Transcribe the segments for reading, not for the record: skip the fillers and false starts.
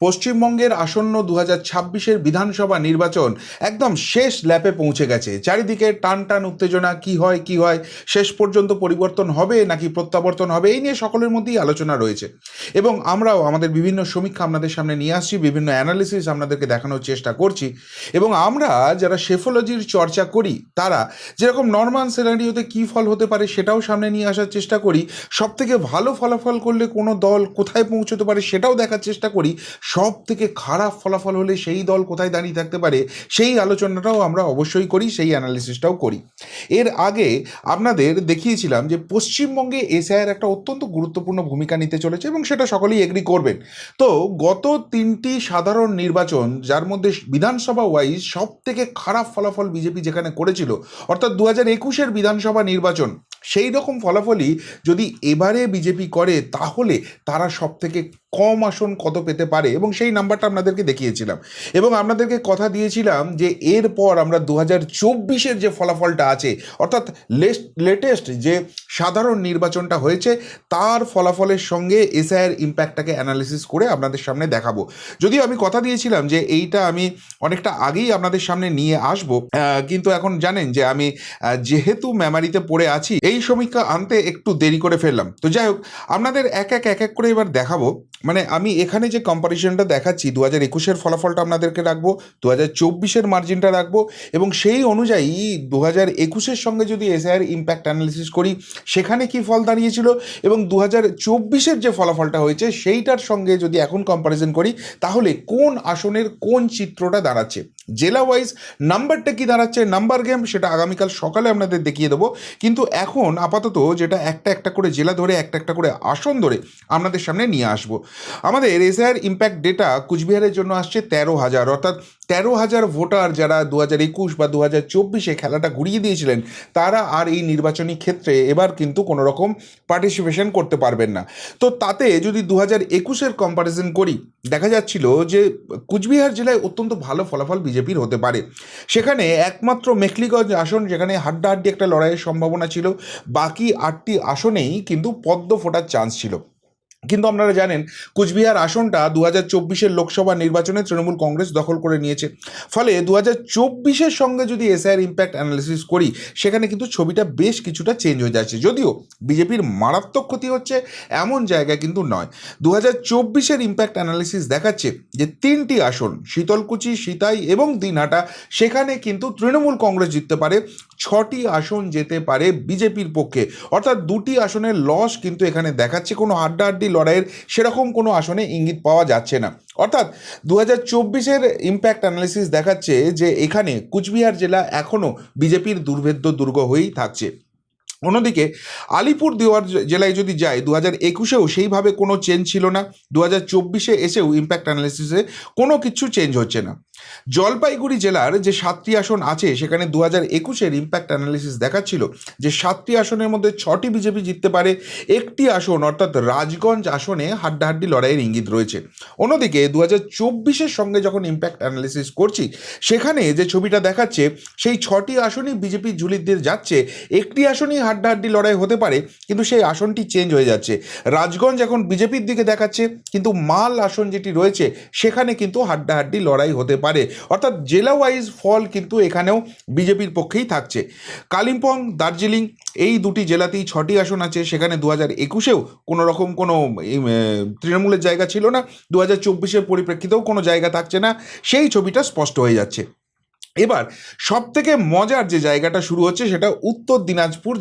পশ্চিমবঙ্গের আসন্ন 2026-এর বিধানসভা নির্বাচন একদম শেষ ল্যাপে পৌঁছে গেছে। চারিদিকে টান টান উত্তেজনা, কি হয় কি হয়, শেষ পর্যন্ত পরিবর্তন হবে নাকি প্রত্যাবর্তন হবে, এই নিয়ে সকলের মধ্যেই আলোচনা রয়েছে। এবং আমরাও আমাদের বিভিন্ন সমীক্ষা আপনাদের সামনে নিয়ে আসছি, বিভিন্ন অ্যানালিসিস আপনাদেরকে দেখানোর চেষ্টা করছি। এবং আমরা যারা শেফোলজির চর্চা করি তারা যেরকম নর্মাল সিনারিওতে কী ফল হতে পারে সেটাও সামনে নিয়ে আসার চেষ্টা করি, সবথেকে ভালো ফলাফল করলে কোনো দল কোথায় পৌঁছতে পারে সেটাও দেখার চেষ্টা করি, সব থেকে খারাপ ফলাফল হলে সেই দল কোথায় দাঁড়িয়ে থাকতে পারে সেই আলোচনাটাও আমরা অবশ্যই করি, সেই অ্যানালিসিসটাও করি। এর আগে আপনাদের দেখিয়েছিলাম যে পশ্চিমবঙ্গে এসআইআর একটা অত্যন্ত গুরুত্বপূর্ণ ভূমিকা নিতে চলেছে এবং সেটা সকলেই এগ্রি করবেন। তো গত তিনটি সাধারণ নির্বাচন, যার মধ্যে বিধানসভা ওয়াইজ সব থেকে খারাপ ফলাফল বিজেপি যেখানে করেছিল, অর্থাৎ 2021-এর বিধানসভা নির্বাচন, সেই রকম ফলাফলই যদি এবারে বিজেপি করে তাহলে তারা সব থেকে কম আসন কত পেতে পারে এবং সেই নাম্বারটা আপনাদেরকে দেখিয়েছিলাম। এবং আপনাদেরকে কথা দিয়েছিলাম যে এরপর আমরা 2024-এর যে ফলাফলটা আছে, অর্থাৎ লেটেস্ট যে সাধারণ নির্বাচনটা হয়েছে তার ফলাফলের সঙ্গে এসআইআর ইম্প্যাক্টটাকে অ্যানালিসিস করে আপনাদের সামনে দেখাবো। যদিও আমি কথা দিয়েছিলাম যে এইটা আমি অনেকটা আগেই আপনাদের সামনে নিয়ে আসব, কিন্তু এখন জানেন যে আমি যেহেতু মেমারিতে পড়ে আছি, এই সমীক্ষা আনতে একটু দেরি করে ফেললাম। তো যাই হোক, আপনাদের এক এক করে এবার দেখাবো। মানে আমি এখানে যে কম্পারিশনটা দেখাচ্ছি, 2021-এর ফলাফলটা আপনাদেরকে রাখবো, 2024-এর মার্জিনটা রাখবো, এবং সেই অনুযায়ী 2021-এর সঙ্গে যদি এসআইআর ইম্প্যাক্ট অ্যানালিসিস করি সেখানে কি ফল দাঁড়িয়েছিল, এবং 2024-এর যে ফলাফলটা হয়েছে সেইটার সঙ্গে যদি এখন কম্পারিজন করি তাহলে কোন আসনের কোন চিত্রটা দাঁড়াচ্ছে, জেলা ওয়াইজ নাম্বারটা কি দাঁড়াচ্ছে, নাম্বার গেম, সেটা আগামীকাল সকালে আপনাদের দেখিয়ে দেবো। কিন্তু এখন আপাতত যেটা একটা একটা করে জেলা ধরে, একটা একটা করে আসন ধরে আপনাদের সামনে নিয়ে আসবো। আমাদের এসআইআর ইম্প্যাক্ট ডেটা কুচবিহারের জন্য আসছে 13,000, অর্থাৎ 13,000 ভোটার যারা 2021 বা 2024-এ খেলাটা ঘুরিয়ে দিয়েছিলেন তারা আর এই নির্বাচনী ক্ষেত্রে এবার কিন্তু কোনো রকম পার্টিসিপেশন করতে পারবেন না। তো তাতে যদি 2021-এর কম্পারিজন করি, দেখা যাচ্ছিল যে কুচবিহার জেলায় অত্যন্ত ভালো ফলাফল বিজেপির হতে পারে। সেখানে একমাত্র মেখলিগঞ্জ আসন যেখানে হাড্ডাহাড্ডি একটা লড়াইয়ের সম্ভাবনা ছিল, বাকি 8টি আসনেই কিন্তু পদ্ম ফোটার চান্স ছিল। কিন্তু আপনারা জানেন কুচবিহার আসনটা 2024-এর লোকসভা নির্বাচনে তৃণমূল কংগ্রেস দখল করে নিয়েছে। ফলে 2024-এর সঙ্গে যদি এসআইআর ইম্প্যাক্ট অ্যানালিসিস করি সেখানে কিন্তু ছবিটা বেশ কিছুটা চেঞ্জ হয়ে যাচ্ছে, যদিও বিজেপির মারাত্মক ক্ষতি হচ্ছে এমন জায়গায় কিন্তু নয়। 2024-এর ইম্প্যাক্ট অ্যানালিসিস দেখাচ্ছে যে 3টি আসন, শীতলকুচি, সিতাই এবং দিনহাটা, সেখানে কিন্তু তৃণমূল কংগ্রেস জিততে পারে, 6টি আসন যেতে পারে বিজেপির পক্ষে, অর্থাৎ 2টি আসনের লস কিন্তু এখানে দেখাচ্ছে। কোনো হাড্ডাহাড্ডি লড়াইয়ের সেরকম কোনো আসনে ইঙ্গিত পাওয়া যাচ্ছে না। অর্থাৎ 2024-এর ইম্প্যাক্ট অ্যানালিসিস দেখাচ্ছে যে এখানে কুচবিহার জেলা এখনও বিজেপির দুর্ভেদ্য দুর্গ হয়েই থাকছে। অন্যদিকে আলিপুরদুয়ার জেলায় যদি যায়, 2021-এও সেইভাবে কোনো চেঞ্জ ছিল না, 2024-এ এসেও ইম্প্যাক্ট অ্যানালিসিসে কোনো কিছু চেঞ্জ হচ্ছে না। জলপাইগুড়ি জেলার যে 7টি আসন আছে সেখানে 2021-এর ইম্প্যাক্ট অ্যানালিসিস দেখাচ্ছিল যে 7টি আসনের মধ্যে 6টি বিজেপি জিততে পারে, একটি আসন অর্থাৎ রাজগঞ্জ আসনে হাড্ডাহাড্ডি লড়াইয়ের ইঙ্গিত রয়েছে। অন্যদিকে 2024-এর সঙ্গে যখন ইম্প্যাক্ট অ্যানালিসিস করছি সেখানে যে ছবিটা দেখাচ্ছে সেই 6টি আসনই বিজেপি ঝুলির দিয়ে যাচ্ছে, একটি আসনই হাড্ডাহাড্ডি লড়াই হতে পারে কিন্তু সেই আসনটি চেঞ্জ হয়ে যাচ্ছে। রাজগঞ্জ এখন বিজেপির দিকে দেখাচ্ছে কিন্তু মাল আসন যেটি রয়েছে সেখানে কিন্তু হাড্ডাহাড্ডি লড়াই হতে পারে, অর্থাৎ জেলা ওয়াইজ ফল কিন্তু এখানেও বিজেপির পক্ষেই থাকছে। কালিম্পং, দার্জিলিং এই দুটি জেলাতেই 6টি আসন আছে, সেখানে 2021-এও কোনো রকম কোনো তৃণমূলের জায়গা ছিল না, 2024-এর পরিপ্রেক্ষিতেও কোনো জায়গা থাকছে না, সেই ছবিটা স্পষ্ট হয়ে যাচ্ছে। এবার সব থেকে মজার যে জায়গাটা শুরু হচ্ছে সেটা উত্তর দিনাজপুর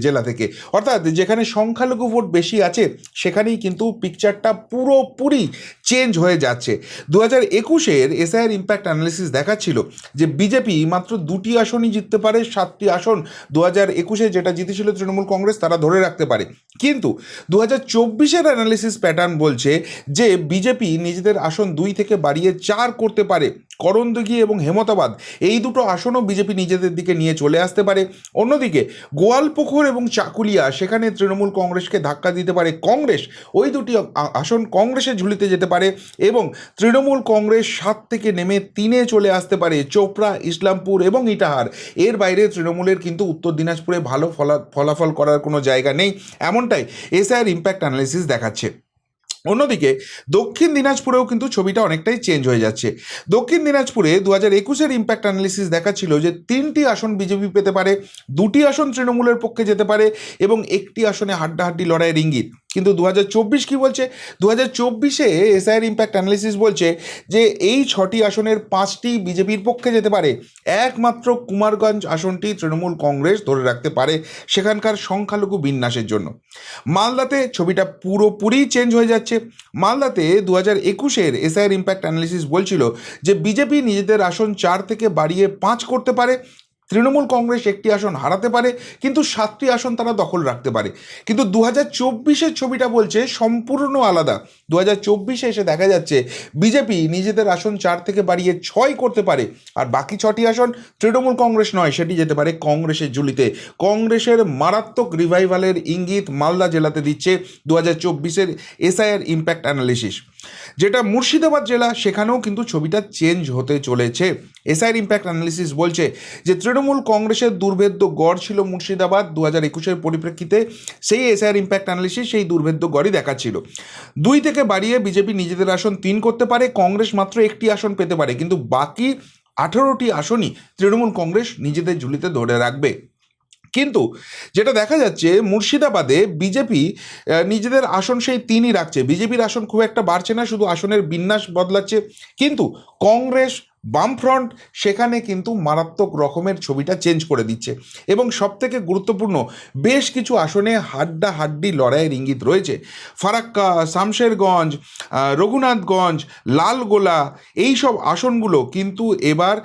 জেলা থেকে, অর্থাৎ যেখানে সংখ্যালঘু ভোট বেশি আছে সেখানেই কিন্তু পিকচারটা পুরোপুরি চেঞ্জ হয়ে যাচ্ছে। 2021-এর এসআইআর ইম্প্যাক্ট অ্যানালিসিস দেখাচ্ছিল যে বিজেপি মাত্র 2টি আসনই জিততে পারে, 7টি আসন 2021-এ যেটা জিতেছিল তৃণমূল কংগ্রেস তারা ধরে রাখতে পারে। কিন্তু 2024-এর অ্যানালিসিস প্যাটার্ন বলছে যে বিজেপি নিজেদের আসন 2 থেকে বাড়িয়ে 4 করতে পারে। করণদিঘি এবং হেমতাবাদ এই দুটো আসনও বিজেপি নিজেদের দিকে নিয়ে চলে আসতে পারে। অন্যদিকে গোয়ালপুকুর এবং চাকুলিয়া, সেখানে তৃণমূল কংগ্রেসকে ধাক্কা দিতে পারে কংগ্রেস, ওই দুটি আসন কংগ্রেসের ঝুলিতে যেতে পারে এবং তৃণমূল কংগ্রেস 7 থেকে নেমে 3-এ চলে আসতে পারে চোপড়া, ইসলামপুর এবং ইটাহার। এর বাইরে তৃণমূলের কিন্তু উত্তর দিনাজপুরে ভালো ফলাফল করার কোনো জায়গা নেই, এমনটাই এসআইআর ইম্প্যাক্ট অ্যানালিসিস দেখাচ্ছে। অন্যদিকে দক্ষিণ দিনাজপুরেও কিন্তু ছবিটা অনেকটাই চেঞ্জ হয়ে যাচ্ছে। দক্ষিণ দিনাজপুরে 2021-এর ইম্প্যাক্ট অ্যানালিসিস দেখাচ্ছিল যে 3টি আসন বিজেপি পেতে পারে, 2টি আসন তৃণমূলের পক্ষে যেতে পারে এবং 1টি আসনে হাড্ডাহাড্ডি লড়াইয়ের ইঙ্গিত। কিন্তু 2024 কি বলছে? 2024-এ এসআইয়ের ইম্প্যাক্ট অ্যানালিসিস বলছে যে এই 6টি আসনের 5টি বিজেপির পক্ষে যেতে পারে, একমাত্র কুমারগঞ্জ আসনটি তৃণমূল কংগ্রেস ধরে রাখতে পারে সেখানকার সংখ্যালঘু বিন্যাসের জন্য। মালদাতে ছবিটা পুরোপুরি চেঞ্জ হয়ে যাচ্ছে। মালদাতে 2021-এর এসআইয়ের ইম্প্যাক্ট অ্যানালিসিস বলছিল যে বিজেপি নিজেদের আসন 4 থেকে বাড়িয়ে 5 করতে পারে, তৃণমূল কংগ্রেস 1টি আসন হারাতে পারে, কিন্তু 7টি আসন তারা দখল রাখতে পারে। কিন্তু 2024-এর ছবিটা বলছে সম্পূর্ণ আলাদা। 2024-এ এসে দেখা যাচ্ছে বিজেপি নিজেদের আসন 4 থেকে বাড়িয়ে 6 করতে পারে, আর বাকি 6টি আসন তৃণমূল কংগ্রেস নয়, সেটি যেতে পারে কংগ্রেসের ঝুলিতে। কংগ্রেসের মারাত্মক রিভাইভালের ইঙ্গিত মালদা জেলাতে দিচ্ছে 2024-এর এসআইআর ইম্প্যাক্ট অ্যানালিসিস। যেটা মুর্শিদাবাদ জেলা, সেখানেও কিন্তু ছবিটা চেঞ্জ হতে চলেছে। এসআইআর ইম্প্যাক্ট অ্যানালিসিস বলছে যে তৃণমূল কংগ্রেসের দুর্ভেদ্য গড় ছিল মুর্শিদাবাদ 2021-এর পরিপ্রেক্ষিতে, সেই এসআইআর ইম্প্যাক্ট অ্যানালিসিস সেই দুর্ভেদ্য গড়ই দেখাচ্ছিল। 2 থেকে বাড়িয়ে বিজেপি নিজেদের আসন 3 করতে পারে, কংগ্রেস মাত্র 1টি আসন পেতে পারে, কিন্তু বাকি 18টি আসনই তৃণমূল কংগ্রেস নিজেদের ঝুলিতে ধরে রাখবে। কিন্তু যেটা দেখা যাচ্ছে মুর্শিদাবাদে বিজেপি নিজেদের আসন সেই 3ই রাখছে, বিজেপির আসন খুব একটা বাড়ছে না, শুধু আসনের বিন্যাস বদলাচ্ছে। কিন্তু কংগ্রেস, বামফ্রন্ট সেখানে কিন্তু মারাত্মক রকমের ছবিটা চেঞ্জ করে দিচ্ছে এবং সবথেকে গুরুত্বপূর্ণ বেশ কিছু আসনে হাড্ডাহাড্ডি লড়াইয়ের ইঙ্গিত রয়েছে। ফারাক্কা, শামশেরগঞ্জ, রঘুনাথগঞ্জ, লালগোলা এই সব আসনগুলো কিন্তু এবার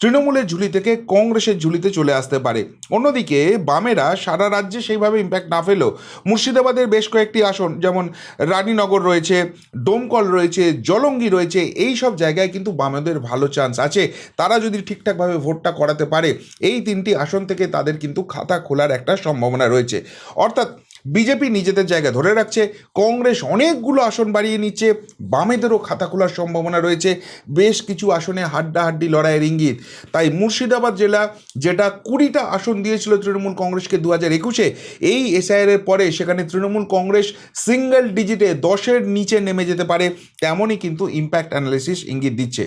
তৃণমূলের ঝুলি থেকে কংগ্রেসের ঝুলিতে চলে আসতে পারে। অন্যদিকে বামেরা সারা রাজ্যে সেইভাবে ইম্প্যাক্ট না ফেলেও মুর্শিদাবাদের বেশ কয়েকটি আসন, যেমন রানীনগর রয়েছে, ডোমকল রয়েছে, জলঙ্গি রয়েছে, এই সব জায়গায় কিন্তু বামেদের ভালো চান্স আছে। তারা যদি ঠিকঠাকভাবে ভোটটা করাতে পারে, এই 3টি আসন থেকে তাদের কিন্তু খাতা খোলার একটা সম্ভাবনা রয়েছে। অর্থাৎ বিজেপি নিজেদের জায়গা ধরে রাখছে, কংগ্রেস অনেকগুলো আসন বাড়িয়ে নিচ্ছে, বামেদেরও খাতা খোলার সম্ভাবনা রয়েছে, বেশ কিছু আসনে হাড্ডাহাড্ডি লড়াইয়ের ইঙ্গিত। তাই মুর্শিদাবাদ জেলা, যেটা 20টা আসন দিয়েছিল তৃণমূল কংগ্রেসকে 2021-এ, এই এসআইআরের পরে সেখানে তৃণমূল কংগ্রেস সিঙ্গেল ডিজিটে 10-এর নিচে নেমে যেতে পারে, তেমনই কিন্তু ইম্প্যাক্ট অ্যানালিসিস ইঙ্গিত দিচ্ছে।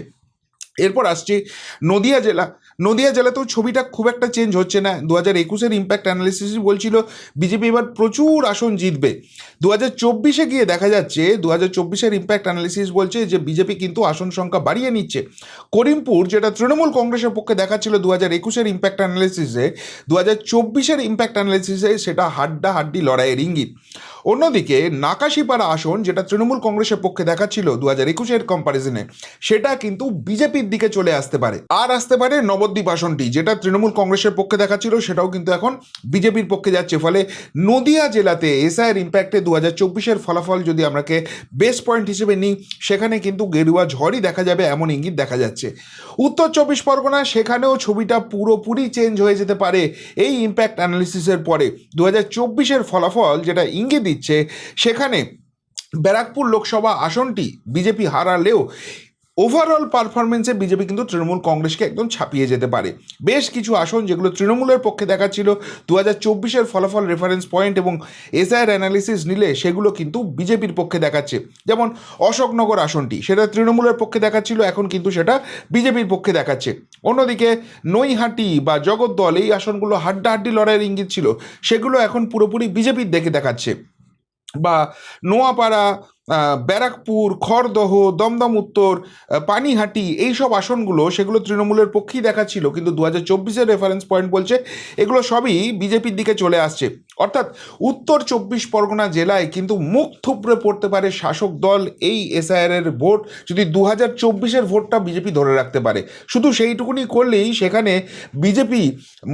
এরপর আসছি নদিয়া জেলা। নদিয়া জেলাতেও ছবিটা খুব একটা চেঞ্জ হচ্ছে না। 2021-এর ইম্প্যাক্ট অ্যানালিসিস বলছিল বিজেপি এবার প্রচুর আসন জিতবে। 2024-এ গিয়ে দেখা যাচ্ছে 2024-এর ইম্প্যাক্ট অ্যানালিসিস বলছে যে বিজেপি কিন্তু আসন সংখ্যা বাড়িয়ে নিচ্ছে। করিমপুর, যেটা তৃণমূল কংগ্রেসের পক্ষে দেখাচ্ছিল 2021-এর ইম্প্যাক্ট অ্যানালিসিসে, 2024-এর ইম্প্যাক্ট অ্যানালিসিসে সেটা হাড্ডাহাড্ডি লড়াইয়ের ইঙ্গিত। অন্যদিকে নাকাশিপাড়া আসন, যেটা তৃণমূল কংগ্রেসের পক্ষে দেখাচ্ছিল 2021-এর কম্পারিজনে, সেটা কিন্তু বিজেপির দিকে চলে আসতে পারে। আর আসতে পারে নবদ্বীপ আসনটি, যেটা তৃণমূল কংগ্রেসের পক্ষে দেখাচ্ছিল, সেটাও কিন্তু এখন বিজেপির পক্ষে যাচ্ছে। ফলে নদিয়া জেলাতে এসআইয়ের ইম্প্যাক্টে 2024-এর ফলাফল যদি আমরাকে বেস পয়েন্ট হিসেবে নিই, সেখানে কিন্তু গেরুয়া ঝড়ই দেখা যাবে এমন ইঙ্গিত দেখা যাচ্ছে। উত্তর 24 পরগনা, সেখানেও ছবিটা পুরোপুরি চেঞ্জ হয়ে যেতে পারে এই ইম্প্যাক্ট অ্যানালিসিসের পরে। 2024-এর ফলাফল যেটা ইঙ্গিত দিচ্ছে, সেখানে ব্যারাকপুর লোকসভা আসনটি বিজেপি হারালেও ওভারঅল পারফরমেন্সে বিজেপি কিন্তু তৃণমূল কংগ্রেসকে একদম ছাপিয়ে যেতে পারে। বেশ কিছু আসন যেগুলো তৃণমূলের পক্ষে দেখাচ্ছিল 2024-এর ফলাফল রেফারেন্স পয়েন্ট এবং এসআইআর অ্যানালিসিস নিলে সেগুলো কিন্তু বিজেপির পক্ষে দেখাচ্ছে। যেমন অশোকনগর আসনটি, সেটা তৃণমূলের পক্ষে দেখাচ্ছিল, এখন কিন্তু সেটা বিজেপির পক্ষে দেখাচ্ছে। অন্যদিকে নৈহাটি বা জগদ্দল, এই আসনগুলো হাড্ডাহাড্ডি লড়াইয়ের ইঙ্গিত ছিল, সেগুলো এখন পুরোপুরি বিজেপির দেখে দেখাচ্ছে। বা নোয়াপাড়া, ব্যারাকপুর, খড়দহ, দমদম উত্তর, পানিহাটি, এই সব আসনগুলো সেগুলো তৃণমূলের পক্ষেই দেখাচ্ছিল, কিন্তু 2024-এর রেফারেন্স পয়েন্ট বলছে এগুলো সবই বিজেপির দিকে চলে আসছে। অর্থাৎ উত্তর 24 পরগনা জেলায় কিন্তু মুখ থুবড়ে পড়তে পারে শাসক দল এই এসআইআরের ভোট, যদি 2024-এর ভোটটা বিজেপি ধরে রাখতে পারে। শুধু সেইটুকুনি করলেই সেখানে বিজেপি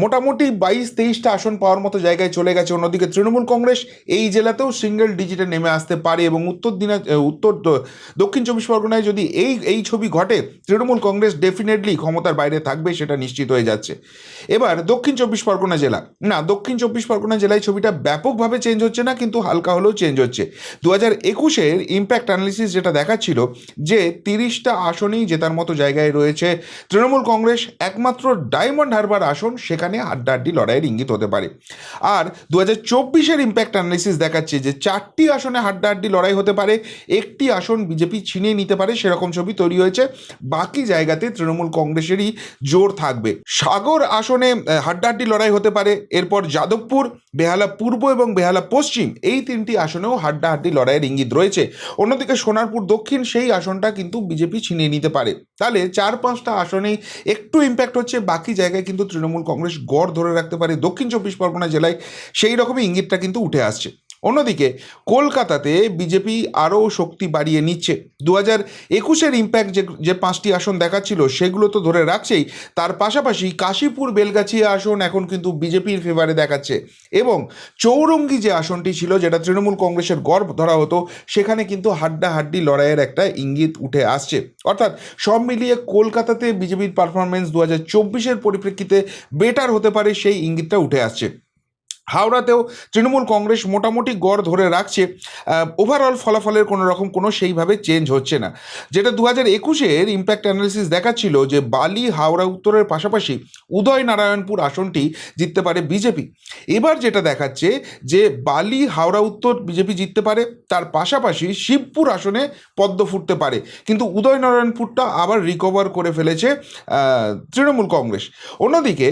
মোটামুটি 22-23টা আসন পাওয়ার মতো জায়গায় চলে গেছে। অন্যদিকে তৃণমূল কংগ্রেস এই জেলাতেও সিঙ্গেল ডিজিটে নেমে আসতে পারে এবং দক্ষিণ 24 পরগনায় যদি এই ছবি ঘটে, তৃণমূল কংগ্রেস ডেফিনেটলি ক্ষমতার বাইরে থাকবে, সেটা নিশ্চিত হয়ে যাচ্ছে। এবার দক্ষিণ 24 পরগনা জেলা, না, দক্ষিণ 24 পরগনা জেলায় ছবিটা ব্যাপকভাবে চেঞ্জ হচ্ছে না, কিন্তু হালকা হলেও চেঞ্জ হচ্ছে। 2021-এর ইম্প্যাক্ট অ্যানালিসিস যেটা দেখাচ্ছিল যে 30টা আসনেই জেতার মতো জায়গায় রয়েছে তৃণমূল কংগ্রেস, একমাত্র ডায়মন্ড হারবার আসন সেখানে হাড্ডাহাড্ডি লড়াইয়ের ইঙ্গিত হতে পারে। আর 2024-এর ইম্প্যাক্ট অ্যানালিসিস দেখাচ্ছে যে 4টি আসনে হাড্ডাহাড্ডি লড়াই হতে পারে, পারে, একটি আসন বিজেপি ছিনিয়ে নিতে পারে, সেরকম ছবি তৈরি হয়েছে। বাকি জায়গাতে তৃণমূল কংগ্রেসেরই জোর থাকবে। সাগর আসনে হাড্ডাহাড্ডি লড়াই হতে পারে। এরপর যাদবপুর, বেহালা পূর্ব এবং বেহালা পশ্চিম, এই তিনটি আসনেও হাড্ডাহাড্ডি লড়াইয়ের ইঙ্গিত রয়েছে। অন্যদিকে সোনারপুর দক্ষিণ, সেই আসনটা কিন্তু বিজেপি ছিনিয়ে নিতে পারে। তাহলে 4-5টা আসনেই একটু ইম্প্যাক্ট হচ্ছে, বাকি জায়গায় কিন্তু তৃণমূল কংগ্রেস গড় ধরে রাখতে পারে। দক্ষিণ 24 পরগনা জেলায় সেই রকমই ইঙ্গিতটা কিন্তু উঠে আসছে। অন্যদিকে কলকাতাতে বিজেপি আরও শক্তি বাড়িয়ে নিচ্ছে। 2021-এর ইম্প্যাক্ট যে 5টি আসন দেখাচ্ছিল সেগুলো তো ধরে রাখছেই, তার পাশাপাশি কাশীপুর বেলগাছিয়া আসন এখন কিন্তু বিজেপির ফেভারে দেখাচ্ছে, এবং চৌরঙ্গি যে আসনটি ছিল যেটা তৃণমূল কংগ্রেসের গড় ধরা হতো, সেখানে কিন্তু হাড্ডাহাড্ডি লড়াইয়ের একটা ইঙ্গিত উঠে আসছে। অর্থাৎ সব মিলিয়ে কলকাতাতে বিজেপির পারফরমেন্স 2024-এর পরিপ্রেক্ষিতে বেটার হতে পারে, সেই ইঙ্গিতটা উঠে আসছে। হাওড়াতেও তৃণমূল কংগ্রেস মোটামুটি গড় ধরে রাখছে। ওভারঅল ফলাফলের কোনো সেইভাবে চেঞ্জ হচ্ছে না। যেটা 2021-এর ইম্প্যাক্ট অ্যানালিসিস দেখাচ্ছিল যে বালি হাওড়া উত্তরের পাশাপাশি উদয়নারায়ণপুর আসনটি জিততে পারে বিজেপি। এবার যেটা দেখাচ্ছে যে বালি হাওড়া উত্তর বিজেপি জিততে পারে, তার পাশাপাশি শিবপুর আসনে পদ্ম ফুটতে পারে, কিন্তু উদয়নারায়ণপুরটা আবার রিকভার করে ফেলেছে তৃণমূল কংগ্রেস। অন্যদিকে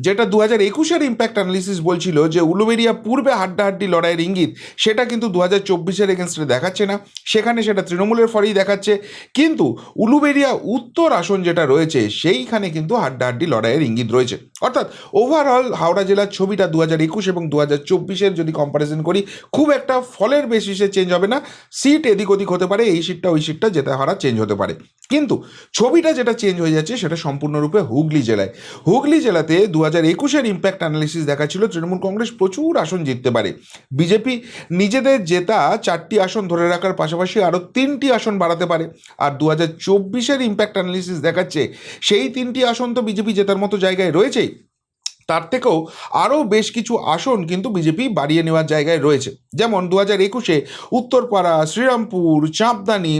যেটা 2021-এর ইম্প্যাক্ট অ্যানালিসিস বলছিল যে উলুবেড়িয়া পূর্বে হাড্ডাহাড্ডি লড়াইয়ের ইঙ্গিত, সেটা কিন্তু 2024-এর এগেনস্টে দেখাচ্ছে না, সেখানে সেটা তৃণমূলের ফলেই দেখাচ্ছে। কিন্তু উলুবেড়িয়া উত্তর আসন যেটা রয়েছে সেইখানে কিন্তু হাড্ডাহাড্ডি লড়াইয়ের ইঙ্গিত রয়েছে। অর্থাৎ ওভারঅল হাওড়া জেলার ছবিটা 2021 এবং 2024-এর যদি কম্পারিজন করি, খুব একটা ফলের বেসিসে চেঞ্জ হবে না। সিট এদিক ওদিক হতে পারে, এই সিটটা ওই সিটটা যেতে হারা চেঞ্জ হতে পারে, কিন্তু ছবিটা যেটা চেঞ্জ হয়ে যাচ্ছে সেটা সম্পূর্ণরূপে হুগলি জেলায়। হুগলি জেলাতে 2021-এর ইম্প্যাক্ট অ্যানালিসিস দেখাচ্ছিল তৃণমূল কংগ্রেস প্রচুর আসন জিততে পারে। বিজেপি নিজেদের জেতা 4টি আসন ধরে রাখার পাশাপাশি আরও 3টি আসন বাড়াতে পারে। আর 2024-এর ইম্প্যাক্ট অ্যানালিসিস দেখাচ্ছে সেই 3টি আসন তো বিজেপি জেতার মতো জায়গায় রয়েছেই, তার থেকেও আরও বেশ কিছু আসন কিন্তু বিজেপি বাড়িয়ে নেওয়ার জায়গায় রয়েছে। যেমন 2021-এ উত্তরপাড়া, শ্রীরামপুর, চাঁপদানি,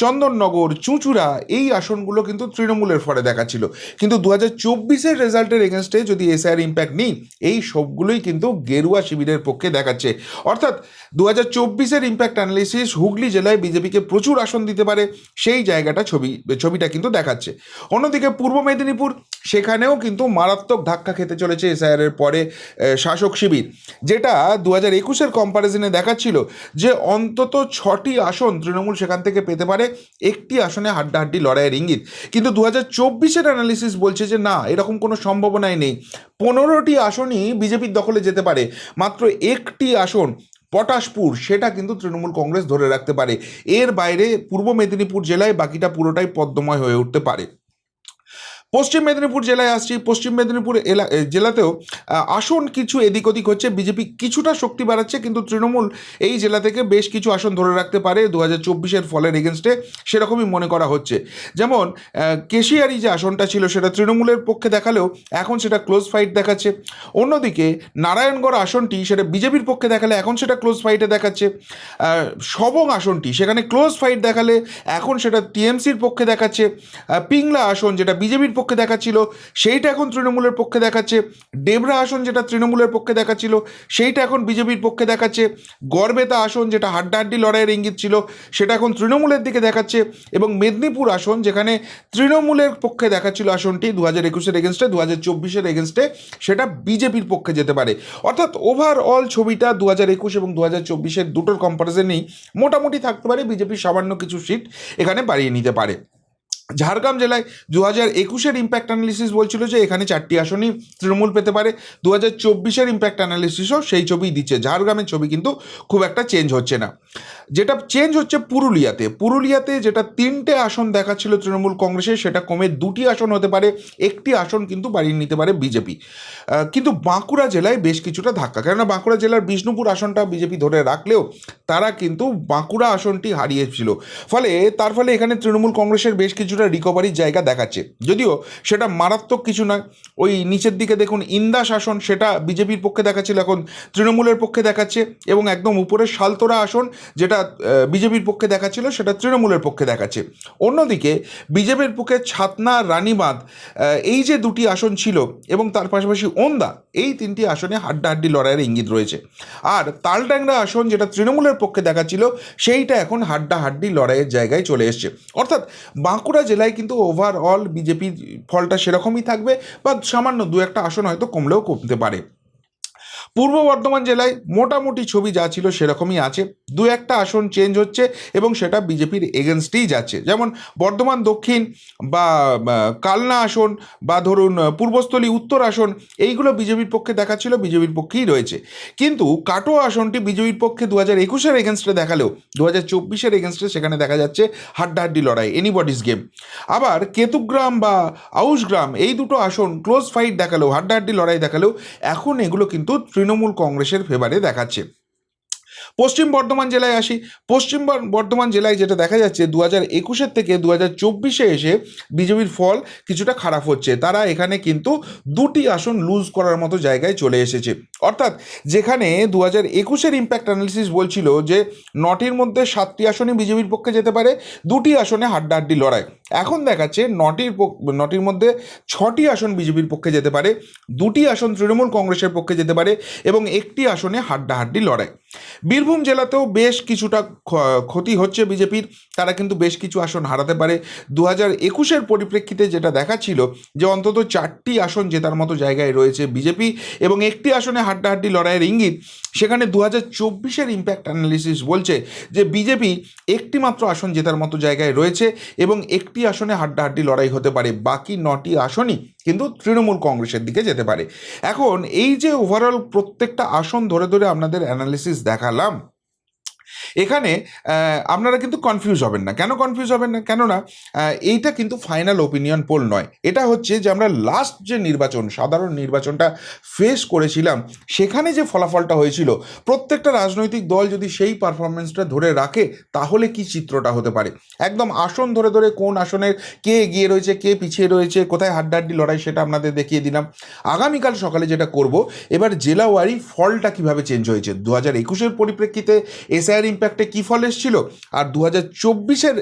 চন্দননগর, চুঁচুড়া, এই আসনগুলো কিন্তু তৃণমূলের ফলে দেখাচ্ছিল, কিন্তু 2024-এর রেজাল্টের এগেনস্টে যদি এসআইআর ইম্প্যাক্ট নিই, এই সবগুলোই কিন্তু গেরুয়া শিবিরের পক্ষে দেখাচ্ছে। অর্থাৎ 2024-এর ইম্প্যাক্ট অ্যানালিসিস হুগলি জেলায় বিজেপিকে প্রচুর আসন দিতে পারে, সেই জায়গাটা ছবিটা কিন্তু দেখাচ্ছে। অন্যদিকে পূর্ব মেদিনীপুর, সেখানেও কিন্তু মারাত্মক ধাক্কা খেতে চলেছে এসআইআরের পরে শাসক শিবির, যেটা 2021-এর কম্পারিজনে দেখাচ্ছিল যে অন্তত 6টি আসন তৃণমূল সেখান থেকে পেতে পারে, একটি আসনে হাড্ডাহাড্ডি লড়াইয়ের ইঙ্গিত। কিন্তু 2024-এর অ্যানালিসিস বলছে যে না, এরকম কোনো সম্ভাবনাই নেই। 15টি আসনই বিজেপির দখলে যেতে পারে, মাত্র একটি আসন পটাশপুর, সেটা কিন্তু তৃণমূল কংগ্রেস ধরে রাখতে পারে। এর বাইরে পূর্ব মেদিনীপুর জেলায় বাকিটা পুরোটাই পদ্মময় হয়ে উঠতে পারে। পশ্চিম মেদিনীপুর জেলায় আসছি। পশ্চিম মেদিনীপুর জেলাতেও আসন কিছু এদিক ওদিক হচ্ছে, বিজেপি কিছুটা শক্তি বাড়াচ্ছে, কিন্তু তৃণমূল এই জেলা থেকে বেশ কিছু আসন ধরে রাখতে পারে 2024-এর ফলের এগেনস্টে, সেরকমই মনে করা হচ্ছে। যেমন কেশিয়ারি যে আসনটা ছিল সেটা তৃণমূলের পক্ষে দেখালেও এখন সেটা ক্লোজ ফাইট দেখাচ্ছে। অন্যদিকে নারায়ণগড় আসনটি সেটা বিজেপির পক্ষে দেখালে এখন সেটা ক্লোজ ফাইটে দেখাচ্ছে। সবং আসনটি সেখানে ক্লোজ ফাইট দেখালে এখন সেটা টিএমসির পক্ষে দেখাচ্ছে। পিংলা আসন যেটা বিজেপির পক্ষে দেখাচ্ছিল সেইটা এখন তৃণমূলের পক্ষে দেখাচ্ছে। ডেবরা আসন যেটা তৃণমূলের পক্ষে দেখাচ্ছিল সেইটা এখন বিজেপির পক্ষে দেখাচ্ছে। গড়বেতা আসন যেটা হাড্ডাহাড্ডি লড়াইয়ের ইঙ্গিত ছিল সেটা এখন তৃণমূলের দিকে দেখাচ্ছে। এবং মেদিনীপুর আসন যেখানে তৃণমূলের পক্ষে দেখাচ্ছিল আসনটি 2021-এর এগেনস্টে, 2024-এর এগেনস্টে সেটা বিজেপির পক্ষে যেতে পারে। অর্থাৎ ওভারঅল ছবিটা 2021 এবং 2024-এর দুটোর কম্পারিজনেই মোটামুটি থাকতে পারে, বিজেপির সামান্য কিছু সিট এখানে বাড়িয়ে নিতে পারে। ঝাড়গ্রাম জেলায় 2021-এর ইম্প্যাক্ট অ্যানালিসিস বলছিল যে এখানে 4টি আসনই তৃণমূল পেতে পারে। 2024-এর ইম্প্যাক্ট অ্যানালিসিসও সেই ছবিই দিচ্ছে। ঝাড়গ্রামের ছবি কিন্তু খুব একটা চেঞ্জ হচ্ছে না। যেটা চেঞ্জ হচ্ছে পুরুলিয়াতে যেটা 3টে আসন দেখাচ্ছিল তৃণমূল কংগ্রেসের, সেটা কমে 2টি আসন হতে পারে, একটি আসন কিন্তু বাড়িয়ে নিতে পারে বিজেপি। কিন্তু বাঁকুড়া জেলায় বেশ কিছুটা ধাক্কা, কেননা বাঁকুড়া জেলার বিষ্ণুপুর আসনটা বিজেপি ধরে রাখলেও তারা কিন্তু বাঁকুড়া আসনটি হারিয়েছিল, তার ফলে এখানে তৃণমূল কংগ্রেসের বেশ কিছু কিছুটা রিকভারির জায়গা দেখাচ্ছে, যদিও সেটা মারাত্মক কিছু নয়। ওই নিচের দিকে দেখুন ইন্দাস আসন, সেটা বিজেপির পক্ষে দেখাচ্ছিল, এখন তৃণমূলের পক্ষে দেখাচ্ছে, এবং একদম উপরের শালতোরা আসন যেটা বিজেপির পক্ষে দেখাচ্ছিল সেটা তৃণমূলের পক্ষে দেখাচ্ছে। অন্যদিকে বিজেপির পক্ষে ছাতনা, রানীবাঁধ, এই যে দুটি আসন ছিল, এবং তার পাশাপাশি ওন্দা, এই তিনটি আসনে হাড্ডাহাড্ডি লড়াইয়ের ইঙ্গিত রয়েছে। আর তালডাংরা আসন যেটা তৃণমূলের পক্ষে দেখাচ্ছিল, সেইটা এখন হাড্ডাহাড্ডি লড়াইয়ের জায়গায় চলে এসছে। অর্থাৎ বাঁকুড়া জেলায় কিন্তু ওভারঅল বিজেপির ফলটা সেরকমই থাকবে, বা সামান্য দু একটা আসন হয়তো কমলেও কমতে পারে। পূর্ব বর্ধমান জেলায় মোটামুটি ছবি যা ছিল সেরকমই আছে, দু একটা আসন চেঞ্জ হচ্ছে এবং সেটা বিজেপির এগেনস্টেই যাচ্ছে। যেমন বর্ধমান দক্ষিণ বা কালনা আসন, বা ধরুন পূর্বস্থলী উত্তর আসন, এইগুলো বিজেপির পক্ষে দেখাচ্ছিল, বিজেপির পক্ষেই রয়েছে। কিন্তু কাটোয়া আসনটি বিজেপির পক্ষে 2021-এর এগেনস্টে দেখালেও 2024-এর এগেনস্টে সেখানে দেখা যাচ্ছে হাড্ডাহাড্ডি লড়াই, এনিবডিস গেম। আবার কেতুগ্রাম বা আউশগ্রাম, এই দুটো আসন ক্লোজ ফাইট দেখালেও, হাড্ডাহাড্ডি লড়াই দেখালেও, এখন এগুলো কিন্তু তৃণমূল কংগ্রেসের ফেভারে দেখাচ্ছে। পশ্চিম বর্ধমান জেলায় আসি। পশ্চিম বর্ধমান জেলায় যেটা দেখা যাচ্ছে, 2021-এর থেকে 2024-এ এসে বিজেপির ফল কিছুটা খারাপ হচ্ছে। তারা এখানে কিন্তু দুটি আসন লুজ করার মতো জায়গায় চলে এসেছে। অর্থাৎ যেখানে 2021-এর ইম্প্যাক্ট অ্যানালিসিস বলছিল যে 9টির মধ্যে 7টি আসনই বিজেপির পক্ষে যেতে পারে, দুটি আসনে হাড্ডাহাড্ডি লড়াই, এখন দেখাচ্ছে 9টির মধ্যে 6টি আসন বিজেপির পক্ষে যেতে পারে, দুটি আসন তৃণমূল কংগ্রেসের পক্ষে যেতে পারে, এবং একটি আসনে হাড্ডাহাড্ডি লড়াই। বীরভূম জেলাতেও বেশ কিছুটা ক্ষতি হচ্ছে বিজেপির, তারা কিন্তু বেশ কিছু আসন হারাতে পারে। 2021-এর পরিপ্রেক্ষিতে যেটা দেখাচ্ছিল যে অন্তত 4টি আসন জেতার মতো জায়গায় রয়েছে বিজেপি, এবং একটি আসনে হাড্ডাহাড্ডি লড়াইয়ের ইঙ্গিত। সেখানে 2024-এর ইম্প্যাক্ট অ্যানালিসিস বলছে যে বিজেপি একটি মাত্র আসন জেতার মতো জায়গায় রয়েছে, এবং একটি আসনে হাড্ডাহাড্ডি লড়াই হতে পারে, বাকি 9টি আসনই কিন্তু তৃণমূল কংগ্রেসের দিকে যেতে পারে। এখন এই যে ওভারঅল প্রত্যেকটা আসন ধরে ধরে আপনাদের অ্যানালিসিস দেখালাম, এখানে আপনারা কিন্তু কনফিউজ হবেন না। কেন কনফিউজ হবেন না? কেননা এইটা কিন্তু ফাইনাল ওপিনিয়ন পোল নয়। এটা হচ্ছে যে আমরা লাস্ট যে নির্বাচন, সাধারণ নির্বাচনটা ফেস করেছিলাম, সেখানে যে ফলাফলটা হয়েছিল, প্রত্যেকটা রাজনৈতিক দল যদি সেই পারফরমেন্সটা ধরে রাখে, তাহলে কি চিত্রটা হতে পারে। একদম আসন ধরে ধরে কোন আসনের কে এগিয়ে রয়েছে, কে পিছিয়ে রয়েছে, কোথায় হাড্ডাহাড্ডি লড়াই, সেটা আপনাদের দেখিয়ে দিলাম। আগামীকাল সকালে যেটা করব, এবার জেলাওয়ারি ফলটা কিভাবে চেঞ্জ হয়েছে, 2021-এর পরিপ্রেক্ষিতে এসআইআর ইম্প্যাক্টে কী ফল এসেছিল, আর 2024-এর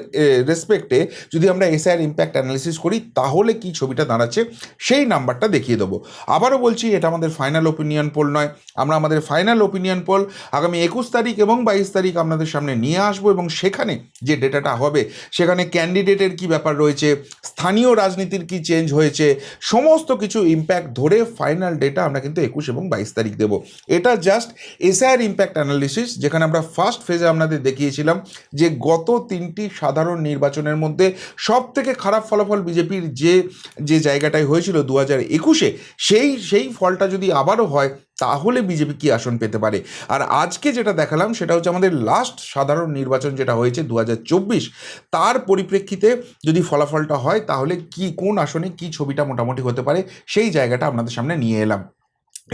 রেসপেক্টে যদি আমরা এসআইআর ইম্প্যাক্ট অ্যানালিসিস করি, তাহলে কি ছবিটা দাঁড়াচ্ছে, সেই নাম্বারটা দেখিয়ে দেবো। আবারও বলছি, এটা আমাদের ফাইনাল ওপিনিয়ন পোল নয়। আমরা আমাদের ফাইনাল ওপিনিয়ন পোল আগামী 21 তারিখ এবং 22 তারিখ আপনাদের সামনে নিয়ে আসবো, এবং সেখানে যে ডেটাটা হবে, সেখানে ক্যান্ডিডেটের কি ব্যাপার রয়েছে, স্থানীয় রাজনীতির কি চেঞ্জ হয়েছে, সমস্ত কিছু ইম্প্যাক্ট ধরে ফাইনাল ডেটা আমরা কিন্তু 21 এবং 22 তারিখ দেবো। এটা জাস্ট এসআইআর ইম্প্যাক্ট অ্যানালিসিস, যেখানে আমরা ফার্স্ট ফেজে আপনাদের দেখিয়েছিলাম যে গত 3টি সাধারণ নির্বাচনের মধ্যে সব থেকে খারাপ ফলাফল বিজেপির যে জায়গাটায় হয়েছিল 2021-এ, সেই ফলটা যদি আবারও হয়, তাহলে বিজেপি কি আসন পেতে পারে। আর আজকে যেটা দেখালাম, সেটা হচ্ছে আমাদের লাস্ট সাধারণ নির্বাচন যেটা হয়েছে 2024, তার পরিপ্রেক্ষিতে যদি ফলাফলটা হয়, তাহলে কি কোন আসনে কি ছবিটা মোটামুটি হতে পারে, সেই জায়গাটা আপনাদের সামনে নিয়ে এলাম।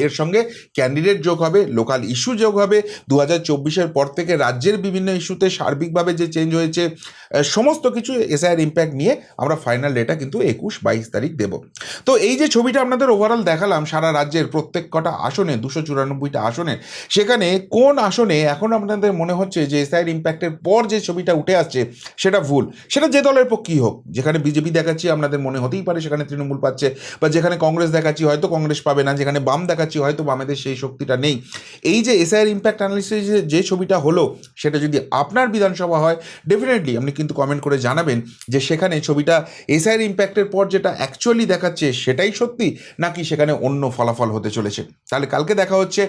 এর সঙ্গে ক্যান্ডিডেট যোগ হবে, লোকাল ইস্যু যোগ হবে, 2024-এর পর থেকে রাজ্যের বিভিন্ন ইস্যুতে সার্বিকভাবে যে চেঞ্জ হয়েছে, সমস্ত কিছু এসআইআর ইম্প্যাক্ট নিয়ে আমরা ফাইনাল ডেটা কিন্তু 21-22 তারিখ দেব। তো এই যে ছবিটা আপনাদের ওভারঅল দেখালাম সারা রাজ্যের প্রত্যেক কটা আসনে, 294টা আসনে, সেখানে কোন আসনে এখন আপনাদের মনে হচ্ছে যে এসআইআর ইম্প্যাক্টের পর যে ছবিটা উঠে আসছে সেটা ভুল, সেটা যে দলের পক্ষেই হোক। যেখানে বিজেপি দেখাচ্ছি আপনাদের মনে হতেই পারে সেখানে তৃণমূল পাচ্ছে, বা যেখানে কংগ্রেস দেখাচ্ছি হয়তো কংগ্রেস পাবে না, যেখানে বাম দেখাচ্ছি হয়তো বামেদের সেই শক্তিটা নেই। এই যে এসআইআর ইম্প্যাক্ট অ্যানালিসিসে যে ছবিটা হলো, সেটা যদি আপনার বিধানসভা হয়, ডেফিনেটলি আপনি কিন্তু কমেন্ট করে জানাবেন যে সেখানে ছবিটা এসআইআর ইম্প্যাক্টের পর যেটা অ্যাকচুয়ালি দেখাচ্ছে সেটাই সত্যি, নাকি সেখানে অন্য ফলাফল হতে চলেছে। তাহলে কালকে দেখা হচ্ছে,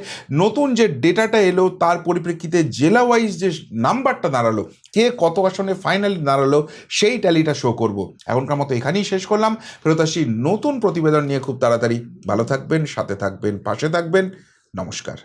নতুন যে ডেটাটা এলো তার পরিপ্রেক্ষিতে জেলা ওয়াইজ যে নাম্বারটা দাঁড়ালো, কে কত আসনে ফাইনালি দাঁড়ালো, সেই ট্যালিটা শো করব। এখনকার মতো এখানেই শেষ করলাম। ফেরত আসি নতুন প্রতিবেদন নিয়ে খুব তাড়াতাড়ি। ভালো থাকবেন, সাথে থাকবেন, পাশে থাকবেন। নমস্কার।